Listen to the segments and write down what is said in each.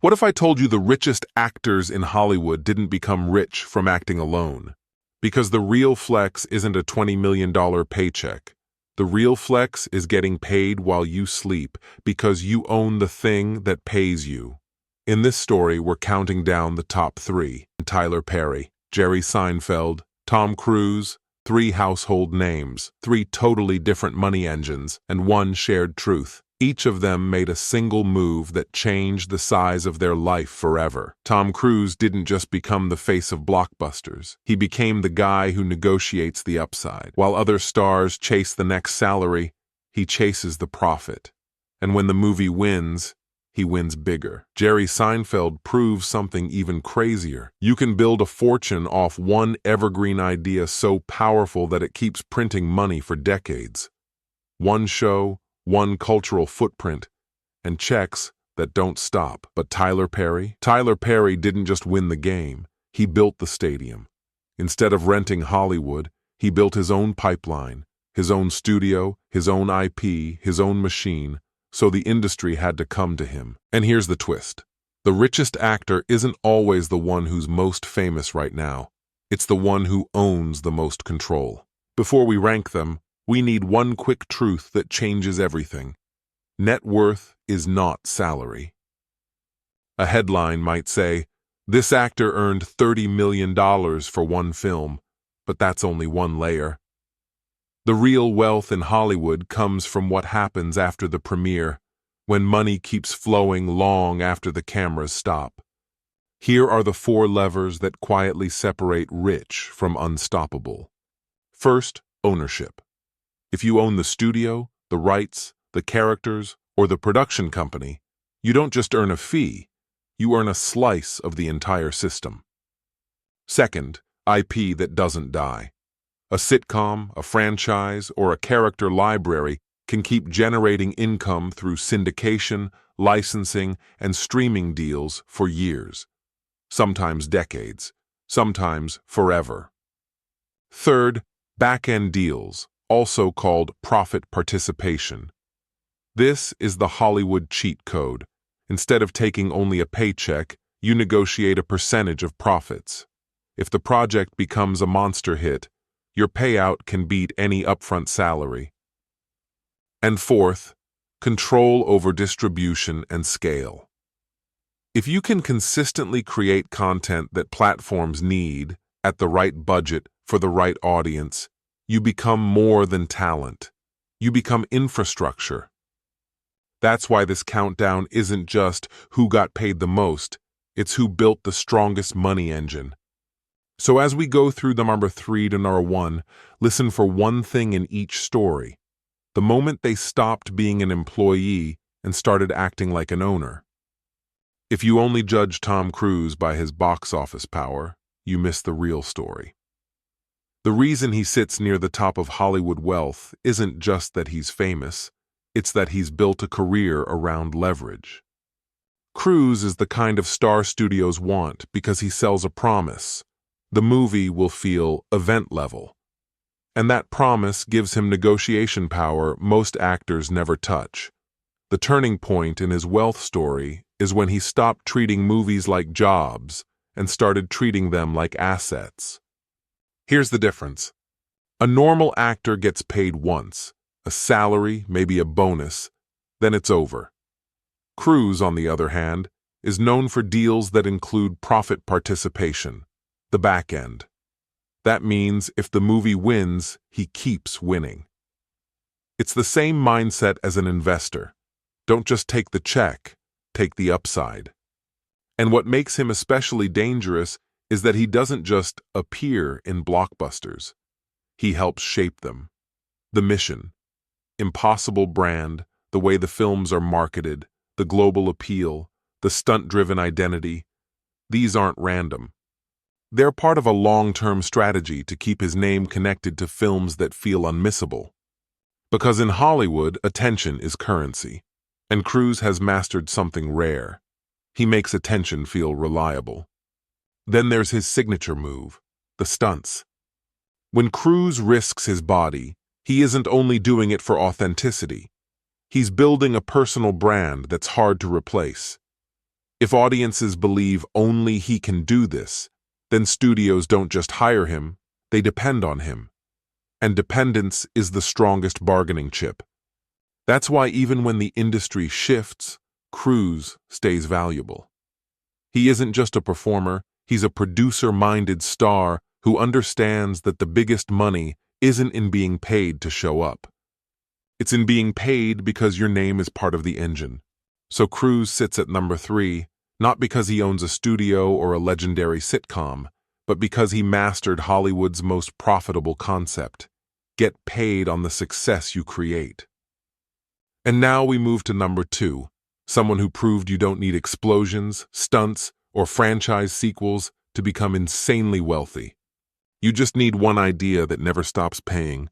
What if I told you the richest actors in Hollywood didn't become rich from acting alone? Because the real flex isn't a $20 million paycheck. The real flex is getting paid while you sleep because you own the thing that pays you. In this story, we're counting down the top three. Tyler Perry, Jerry Seinfeld, Tom Cruise, three household names, three totally different money engines, and one shared truth. Each of them made a single move that changed the size of their life forever. Tom Cruise didn't just become the face of blockbusters. He became the guy who negotiates the upside. While other stars chase the next salary, he chases the profit. And when the movie wins, he wins bigger. Jerry Seinfeld proves something even crazier. You can build a fortune off one evergreen idea so powerful that it keeps printing money for decades. One show, one cultural footprint, and checks that don't stop. But Tyler Perry didn't just win the game, he built the stadium. Instead of renting Hollywood, he built his own pipeline, his own studio, his own IP, his own machine, so the industry had to come to him. And here's the twist. The richest actor isn't always the one who's most famous right now. It's the one who owns the most control. Before we rank them, we need one quick truth that changes everything. Net worth is not salary. A headline might say, "This actor earned $30 million for one film," but that's only one layer. The real wealth in Hollywood comes from what happens after the premiere, when money keeps flowing long after the cameras stop. Here are the four levers that quietly separate rich from unstoppable. First, ownership. If you own the studio, the rights, the characters, or the production company, you don't just earn a fee, you earn a slice of the entire system. Second, IP that doesn't die. A sitcom, a franchise, or a character library can keep generating income through syndication, licensing, and streaming deals for years. Sometimes decades, sometimes forever. Third, back-end deals, also called profit participation. This is the Hollywood cheat code. Instead of taking only a paycheck, you negotiate a percentage of profits. If the project becomes a monster hit, your payout can beat any upfront salary. And fourth, control over distribution and scale. If you can consistently create content that platforms need at the right budget for the right audience, you become more than talent. You become infrastructure. That's why this countdown isn't just who got paid the most, it's who built the strongest money engine. So as we go through the number 3 to number 1, listen for one thing in each story. The moment they stopped being an employee and started acting like an owner. If you only judge Tom Cruise by his box office power, you miss the real story. The reason he sits near the top of Hollywood wealth isn't just that he's famous, it's that he's built a career around leverage. Cruise is the kind of star studios want because he sells a promise. The movie will feel event level. And that promise gives him negotiation power most actors never touch. The turning point in his wealth story is when he stopped treating movies like jobs and started treating them like assets. Here's the difference. A normal actor gets paid once, a salary, maybe a bonus, then it's over. Cruise, on the other hand, is known for deals that include profit participation, the back end. That means if the movie wins, he keeps winning. It's the same mindset as an investor. Don't just take the check, take the upside. And what makes him especially dangerous is that he doesn't just appear in blockbusters. He helps shape them. The mission, impossible brand, the way the films are marketed, the global appeal, the stunt-driven identity, these aren't random. They're part of a long-term strategy to keep his name connected to films that feel unmissable. Because in Hollywood, attention is currency, and Cruise has mastered something rare. He makes attention feel reliable. Then there's his signature move, the stunts. When Cruise risks his body, he isn't only doing it for authenticity. He's building a personal brand that's hard to replace. If audiences believe only he can do this, then studios don't just hire him, they depend on him. And dependence is the strongest bargaining chip. That's why even when the industry shifts, Cruise stays valuable. He isn't just a performer, he's a producer-minded star who understands that the biggest money isn't in being paid to show up. It's in being paid because your name is part of the engine. So Cruise sits at number 3, not because he owns a studio or a legendary sitcom, but because he mastered Hollywood's most profitable concept: get paid on the success you create. And now we move to number 2, someone who proved you don't need explosions, stunts, or franchise sequels to become insanely wealthy. You just need one idea that never stops paying.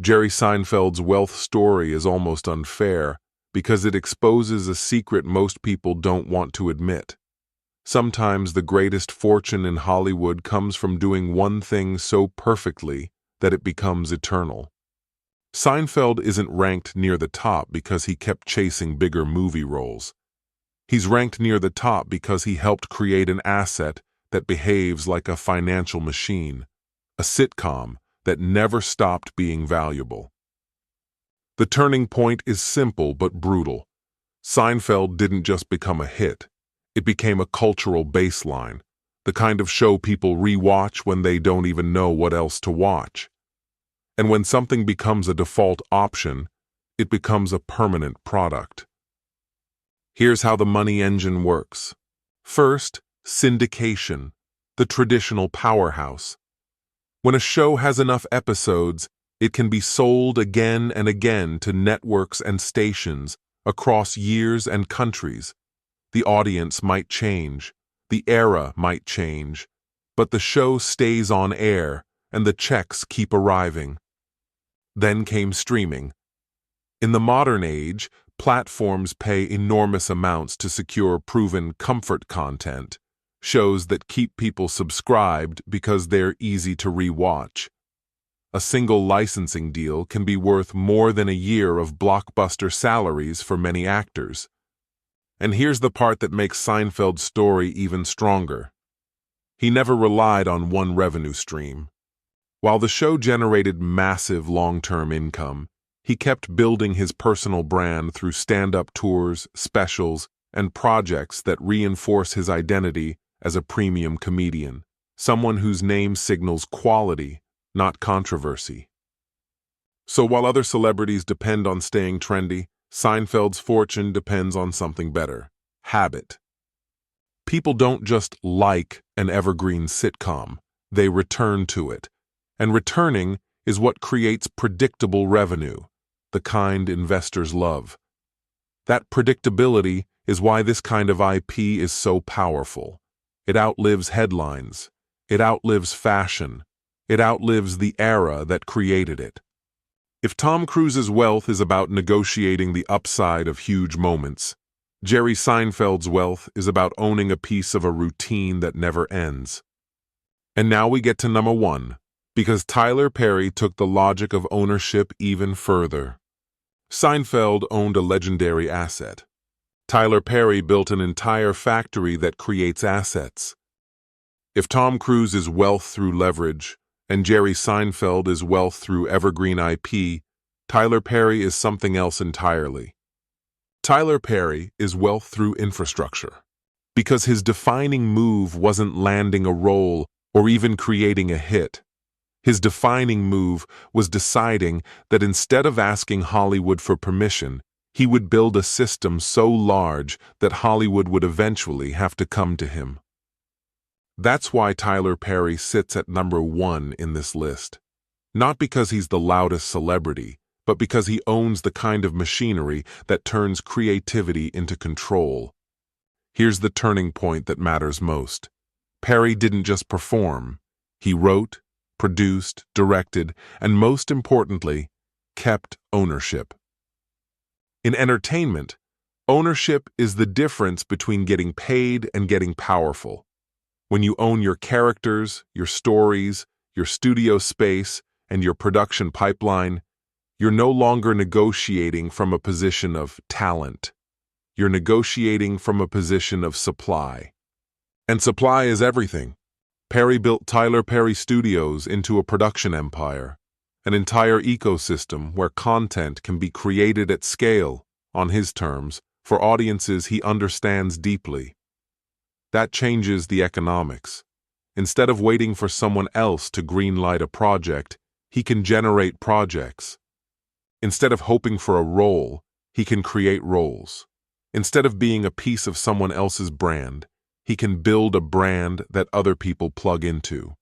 Jerry Seinfeld's wealth story is almost unfair because it exposes a secret most people don't want to admit. Sometimes the greatest fortune in Hollywood comes from doing one thing so perfectly that it becomes eternal. Seinfeld isn't ranked near the top because he kept chasing bigger movie roles. He's ranked near the top because he helped create an asset that behaves like a financial machine, a sitcom that never stopped being valuable. The turning point is simple but brutal. Seinfeld didn't just become a hit. It became a cultural baseline, the kind of show people rewatch when they don't even know what else to watch. And when something becomes a default option, it becomes a permanent product. Here's how the money engine works. First, syndication, the traditional powerhouse. When a show has enough episodes, it can be sold again and again to networks and stations across years and countries. The audience might change, the era might change, but the show stays on air and the checks keep arriving. Then came streaming. In the modern age, platforms pay enormous amounts to secure proven comfort content, shows that keep people subscribed because they're easy to rewatch. A single licensing deal can be worth more than a year of blockbuster salaries for many actors. And here's the part that makes Seinfeld's story even stronger. He never relied on one revenue stream. While the show generated massive long-term income, he kept building his personal brand through stand-up tours, specials, and projects that reinforce his identity as a premium comedian, someone whose name signals quality, not controversy. So while other celebrities depend on staying trendy, Seinfeld's fortune depends on something better: habit. People don't just like an evergreen sitcom, they return to it. And returning is what creates predictable revenue, the kind investors love. That predictability is why this kind of IP is so powerful. It outlives headlines. It outlives fashion. It outlives the era that created it. If Tom Cruise's wealth is about negotiating the upside of huge moments, Jerry Seinfeld's wealth is about owning a piece of a routine that never ends. And now we get to number 1, because Tyler Perry took the logic of ownership even further. Seinfeld owned a legendary asset. Tyler Perry built an entire factory that creates assets. If Tom Cruise is wealth through leverage, and Jerry Seinfeld is wealth through evergreen IP, Tyler Perry is something else entirely. Tyler Perry is wealth through infrastructure, because his defining move wasn't landing a role or even creating a hit. His defining move was deciding that instead of asking Hollywood for permission, he would build a system so large that Hollywood would eventually have to come to him. That's why Tyler Perry sits at number 1 in this list. Not because he's the loudest celebrity, but because he owns the kind of machinery that turns creativity into control. Here's the turning point that matters most. Perry didn't just perform. He wrote, produced, directed, and most importantly, kept ownership. In entertainment, ownership is the difference between getting paid and getting powerful. When you own your characters, your stories, your studio space, and your production pipeline, you're no longer negotiating from a position of talent. You're negotiating from a position of supply. And supply is everything. Perry built Tyler Perry Studios into a production empire, an entire ecosystem where content can be created at scale, on his terms, for audiences he understands deeply. That changes the economics. Instead of waiting for someone else to greenlight a project, he can generate projects. Instead of hoping for a role, he can create roles. Instead of being a piece of someone else's brand, he can build a brand that other people plug into.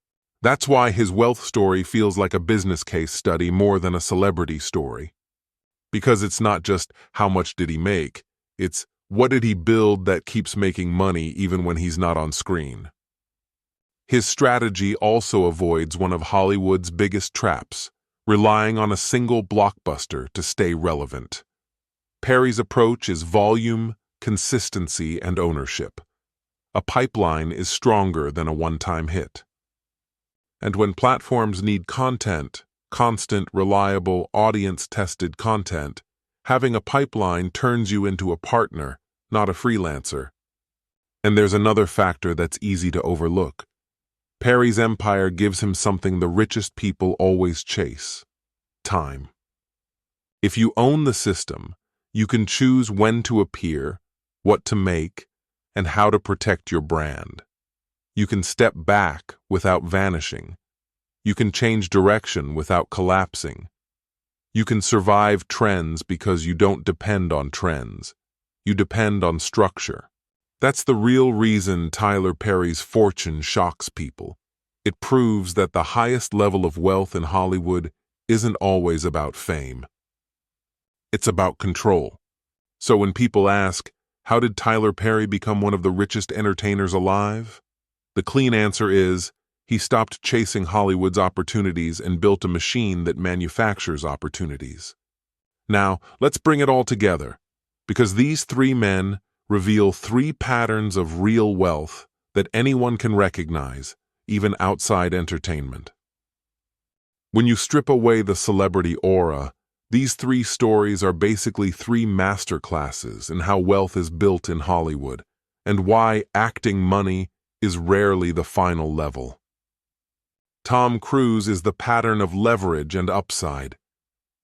That's why his wealth story feels like a business case study more than a celebrity story. Because it's not just how much did he make, it's what did he build that keeps making money even when he's not on screen. His strategy also avoids one of Hollywood's biggest traps, relying on a single blockbuster to stay relevant. Perry's approach is volume, consistency, and ownership. A pipeline is stronger than a one-time hit. And when platforms need content, constant, reliable, audience-tested content, having a pipeline turns you into a partner, not a freelancer. And there's another factor that's easy to overlook. Perry's empire gives him something the richest people always chase: time. If you own the system, you can choose when to appear, what to make, and how to protect your brand. You can step back without vanishing. You can change direction without collapsing. You can survive trends because you don't depend on trends. You depend on structure. That's the real reason Tyler Perry's fortune shocks people. It proves that the highest level of wealth in Hollywood isn't always about fame. It's about control. So when people ask, how did Tyler Perry become one of the richest entertainers alive? The clean answer is, he stopped chasing Hollywood's opportunities and built a machine that manufactures opportunities. Now, let's bring it all together, because these three men reveal three patterns of real wealth that anyone can recognize, even outside entertainment. When you strip away the celebrity aura, these three stories are basically three masterclasses in how wealth is built in Hollywood, and why acting money is rarely the final level. Tom Cruise is the pattern of leverage and upside.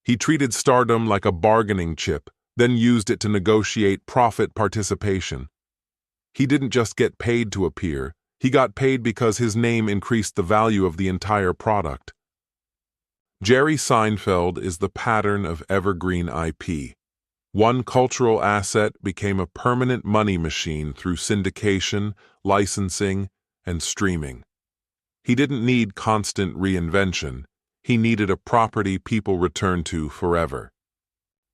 He treated stardom like a bargaining chip, then used it to negotiate profit participation. He didn't just get paid to appear, he got paid because his name increased the value of the entire product. Jerry Seinfeld is the pattern of evergreen IP. One cultural asset became a permanent money machine through syndication, licensing, and streaming. He didn't need constant reinvention. He needed a property people return to forever.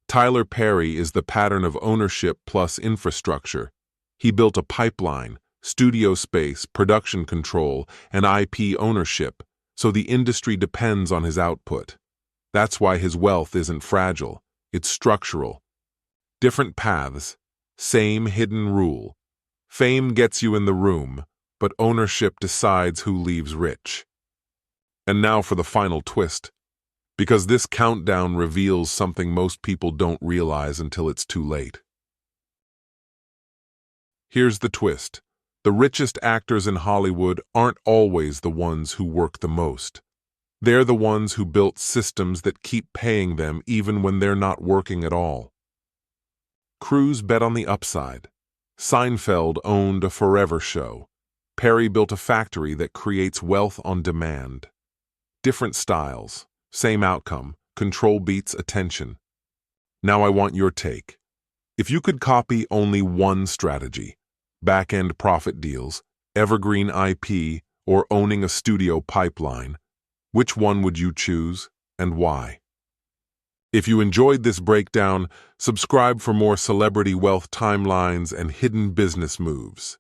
Tyler Perry is the pattern of ownership plus infrastructure. He built a pipeline, studio space, production control, and IP ownership, so the industry depends on his output. That's why his wealth isn't fragile, it's structural. Different paths, same hidden rule. Fame gets you in the room, but ownership decides who leaves rich. And now for the final twist, because this countdown reveals something most people don't realize until it's too late. Here's the twist. The richest actors in Hollywood aren't always the ones who work the most. They're the ones who built systems that keep paying them even when they're not working at all. Cruise bet on the upside. Seinfeld owned a forever show. Perry built a factory that creates wealth on demand. Different styles, same outcome, control beats attention. Now I want your take. If you could copy only one strategy, back-end profit deals, evergreen IP, or owning a studio pipeline, which one would you choose and why? If you enjoyed this breakdown, subscribe for more celebrity wealth timelines and hidden business moves.